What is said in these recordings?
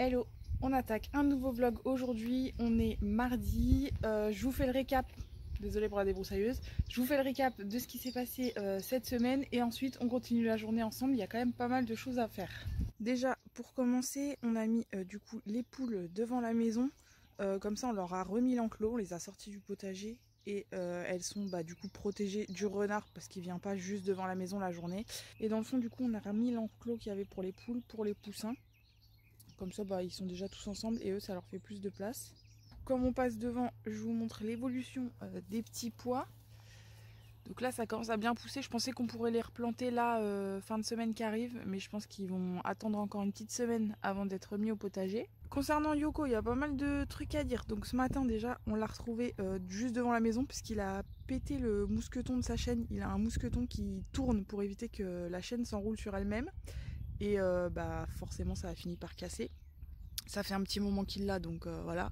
Hello, on attaque un nouveau vlog aujourd'hui, on est mardi, je vous fais le récap, désolée pour la débroussailleuse, je vous fais le récap de ce qui s'est passé cette semaine et ensuite on continue la journée ensemble, il y a quand même pas mal de choses à faire. Déjà pour commencer, on a mis du coup les poules devant la maison, comme ça on leur a remis l'enclos, on les a sorties du potager et elles sont du coup protégées du renard parce qu'il vient pas juste devant la maison la journée. Et dans le fond du coup on a remis l'enclos qu'il y avait pour les poules, pour les poussins. Comme ça, ils sont déjà tous ensemble et eux, ça leur fait plus de place. Comme on passe devant, je vous montre l'évolution des petits pois. Donc là, ça commence à bien pousser. Je pensais qu'on pourrait les replanter là, fin de semaine qui arrive. Mais je pense qu'ils vont attendre encore une petite semaine avant d'être mis au potager. Concernant Yoko, il y a pas mal de trucs à dire. Donc ce matin, déjà, on l'a retrouvé juste devant la maison puisqu'il a pété le mousqueton de sa chaîne. Il a un mousqueton qui tourne pour éviter que la chaîne s'enroule sur elle-même. Et forcément ça a fini par casser. Ça fait un petit moment qu'il l'a, donc voilà.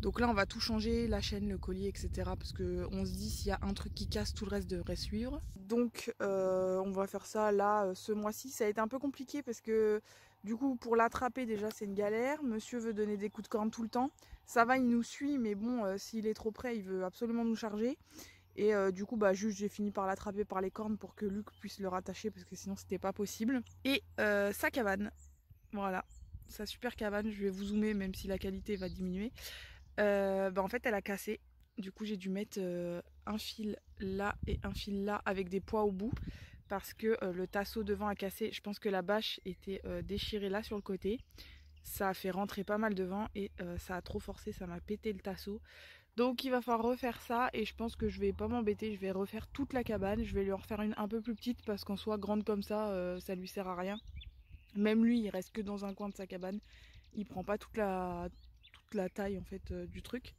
Donc là on va tout changer, la chaîne, le collier, etc. Parce qu'on se dit s'il y a un truc qui casse, tout le reste devrait suivre. Donc on va faire ça là ce mois-ci. Ça a été un peu compliqué parce que du coup pour l'attraper déjà c'est une galère. Monsieur veut donner des coups de corne tout le temps. Ça va, il nous suit, mais bon s'il est trop près il veut absolument nous charger. Et du coup juste j'ai fini par l'attraper par les cornes pour que Luc puisse le rattacher parce que sinon c'était pas possible. Et sa cabane, voilà, sa super cabane, je vais vous zoomer même si la qualité va diminuer. En fait elle a cassé, du coup j'ai dû mettre un fil là et un fil là avec des poids au bout parce que le tasseau devant a cassé. Je pense que la bâche était déchirée là sur le côté. Ça a fait rentrer pas mal de vent et ça a trop forcé, ça m'a pété le tasseau. Donc il va falloir refaire ça et je pense que je vais pas m'embêter, je vais refaire toute la cabane. Je vais lui en refaire une un peu plus petite parce qu'en soi grande comme ça lui sert à rien. Même lui il reste que dans un coin de sa cabane. Il prend pas toute la taille en fait du truc.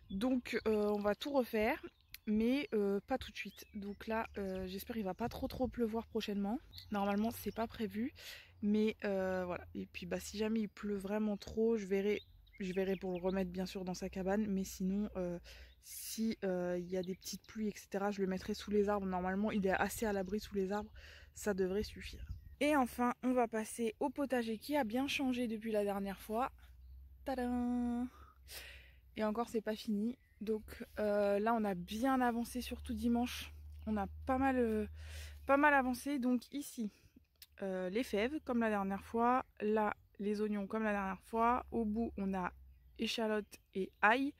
Donc on va tout refaire mais pas tout de suite. Donc là j'espère qu'il va pas trop pleuvoir prochainement. Normalement c'est pas prévu. Mais voilà. Et puis si jamais il pleut vraiment trop, je verrai pour le remettre bien sûr dans sa cabane. Mais sinon, si il y a des petites pluies, etc., je le mettrai sous les arbres. Normalement, il est assez à l'abri sous les arbres. Ça devrait suffire. Et enfin, on va passer au potager qui a bien changé depuis la dernière fois. Tadam! Et encore, c'est pas fini. Donc là, on a bien avancé, surtout dimanche. On a pas mal avancé. Donc ici, les fèves comme la dernière fois, là les oignons comme la dernière fois, au bout on a échalote et ail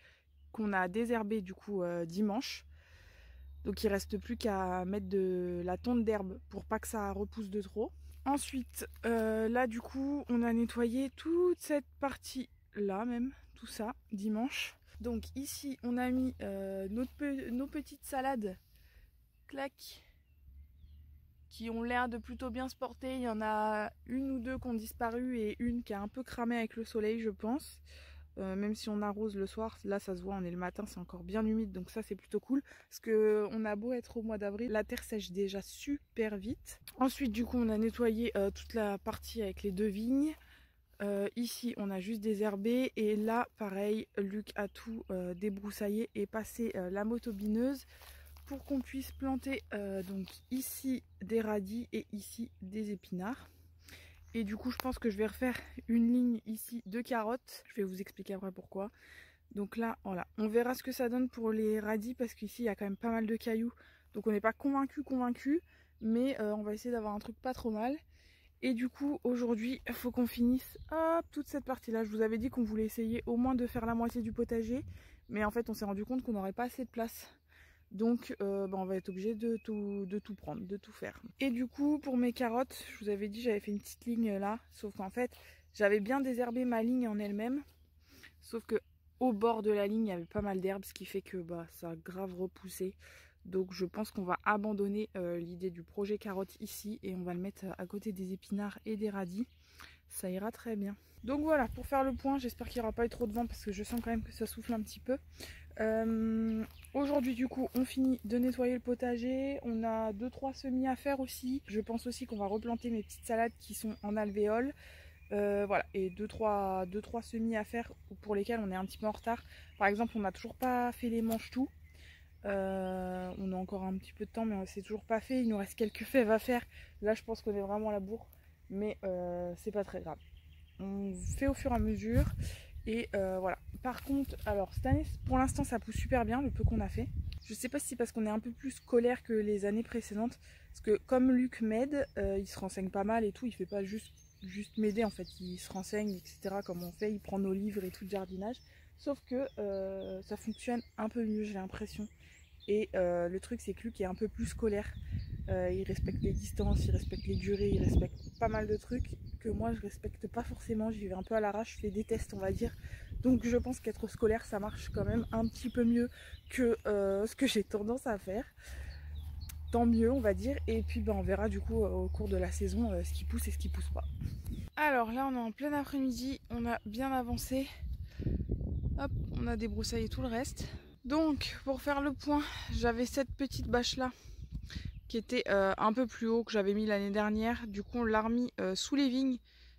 qu'on a désherbé du coup dimanche. Donc il reste plus qu'à mettre de la tonte d'herbe pour pas que ça repousse de trop. Ensuite là du coup on a nettoyé toute cette partie là même, tout ça dimanche. Donc ici on a mis nos petites salades, clac, qui ont l'air de plutôt bien se porter. Il y en a une ou deux qui ont disparu et une qui a un peu cramé avec le soleil, je pense. Même si on arrose le soir, là ça se voit, on est le matin, c'est encore bien humide, donc ça c'est plutôt cool. Parce que on a beau être au mois d'avril, la terre sèche déjà super vite. Ensuite du coup on a nettoyé toute la partie avec les deux vignes. Ici on a juste désherbé et là pareil, Luc a tout débroussaillé et passé la motobineuse pour qu'on puisse planter donc ici des radis et ici des épinards. Et du coup je pense que je vais refaire une ligne ici de carottes. Je vais vous expliquer après pourquoi. Donc là voilà, on verra ce que ça donne pour les radis parce qu'ici il y a quand même pas mal de cailloux. Donc on n'est pas convaincu, mais on va essayer d'avoir un truc pas trop mal. Et du coup aujourd'hui il faut qu'on finisse toute cette partie là. Je vous avais dit qu'on voulait essayer au moins de faire la moitié du potager, mais en fait on s'est rendu compte qu'on n'aurait pas assez de place. Donc on va être obligé de tout prendre, de tout faire. Et du coup pour mes carottes, je vous avais dit j'avais fait une petite ligne là, sauf qu'en fait j'avais bien désherbé ma ligne en elle-même, sauf que au bord de la ligne il y avait pas mal d'herbes, ce qui fait que ça a grave repoussé. Donc je pense qu'on va abandonner l'idée du projet carotte ici et on va le mettre à côté des épinards et des radis. Ça ira très bien. Donc voilà, pour faire le point, j'espère qu'il n'y aura pas eu trop de vent parce que je sens quand même que ça souffle un petit peu. Aujourd'hui du coup on finit de nettoyer le potager, on a 2-3 semis à faire aussi. Je pense aussi qu'on va replanter mes petites salades qui sont en alvéole. Voilà, et 2-3 semis à faire pour lesquels on est un petit peu en retard. Par exemple on n'a toujours pas fait les manches-tout. On a encore un petit peu de temps mais c'est toujours pas fait. Il nous reste quelques fèves à faire. Là je pense qu'on est vraiment à la bourre, mais c'est pas très grave. on fait au fur et à mesure. Et voilà. Par contre, alors cette année, pour l'instant, ça pousse super bien, le peu qu'on a fait. Je sais pas si c'est parce qu'on est un peu plus scolaire que les années précédentes. Parce que comme Luc m'aide, il se renseigne pas mal et tout. Il fait pas juste m'aider en fait. Il se renseigne, etc. Comme on fait. Il prend nos livres et tout de jardinage. Sauf que ça fonctionne un peu mieux, j'ai l'impression. Et le truc, c'est que Luc est un peu plus scolaire. Il respecte les distances, il respecte les durées, il respecte pas mal de trucs que moi je respecte pas forcément. J'y vais un peu à l'arrache, je fais des tests, on va dire. Donc je pense qu'être scolaire, ça marche quand même un petit peu mieux que ce que j'ai tendance à faire. Tant mieux, on va dire. Et puis on verra du coup au cours de la saison ce qui pousse et ce qui pousse pas. Alors là, on est en plein après-midi, on a bien avancé. Hop, on a débroussaillé tout le reste. Donc pour faire le point, j'avais cette petite bâche là qui était un peu plus haut que j'avais mis l'année dernière. Du coup on l'a remis sous les vignes.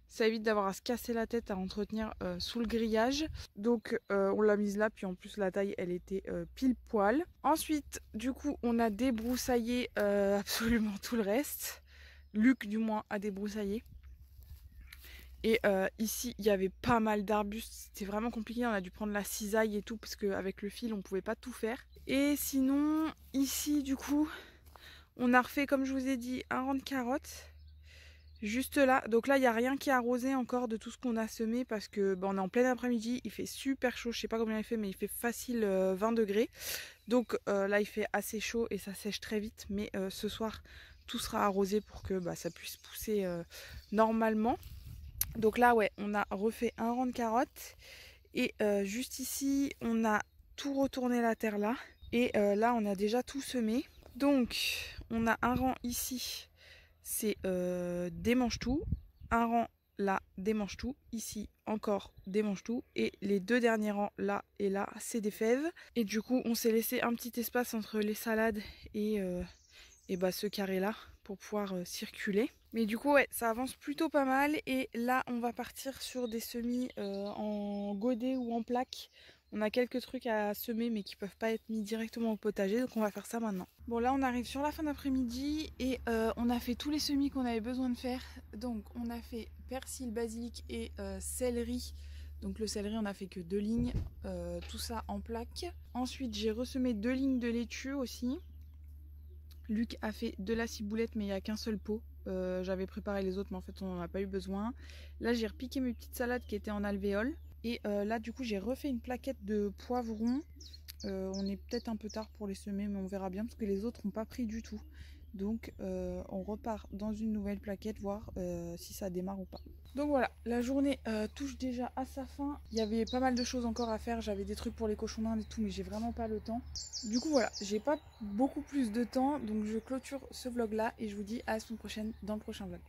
Ça évite d'avoir à se casser la tête à entretenir sous le grillage. Donc on l'a mise là, puis en plus la taille elle était pile poil. Ensuite du coup on a débroussaillé absolument tout le reste. Luc du moins a débroussaillé. Et ici il y avait pas mal d'arbustes, c'était vraiment compliqué, on a dû prendre la cisaille et tout parce qu'avec le fil on pouvait pas tout faire. Et sinon ici du coup on a refait, comme je vous ai dit, un rang de carottes. Juste là. Donc là, il n'y a rien qui est arrosé encore de tout ce qu'on a semé parce que on est en plein après-midi. Il fait super chaud. Je sais pas combien il fait, mais il fait facile 20 degrés. Donc là, il fait assez chaud et ça sèche très vite. Mais ce soir, tout sera arrosé pour que ça puisse pousser normalement. Donc là, ouais, on a refait un rang de carottes. Et juste ici, on a tout retourné la terre là. Et là, on a déjà tout semé. Donc, on a un rang ici, c'est démange tout. Un rang là, démange tout. Ici, encore démange tout. Et les deux derniers rangs là et là, c'est des fèves. Et du coup, on s'est laissé un petit espace entre les salades et ce carré là pour pouvoir circuler. Mais du coup, ouais, ça avance plutôt pas mal. Et là, on va partir sur des semis en godet ou en plaque. On a quelques trucs à semer mais qui peuvent pas être mis directement au potager, donc on va faire ça maintenant. Bon là on arrive sur la fin d'après-midi et on a fait tous les semis qu'on avait besoin de faire. Donc on a fait persil, basilic et céleri. Donc le céleri on a fait que 2 lignes, tout ça en plaque. Ensuite j'ai ressemé 2 lignes de laitue aussi. Luc a fait de la ciboulette mais il n'y a qu'un seul pot. J'avais préparé les autres mais en fait on n'en a pas eu besoin. Là j'ai repiqué mes petites salades qui étaient en alvéole. Et là du coup j'ai refait une plaquette de poivrons. On est peut-être un peu tard pour les semer mais on verra bien parce que les autres n'ont pas pris du tout. Donc on repart dans une nouvelle plaquette voir si ça démarre ou pas. Donc voilà, la journée touche déjà à sa fin. Il y avait pas mal de choses encore à faire. J'avais des trucs pour les cochons d'Inde et tout mais j'ai vraiment pas le temps. Du coup voilà, j'ai pas beaucoup plus de temps donc je clôture ce vlog là et je vous dis à la semaine prochaine dans le prochain vlog.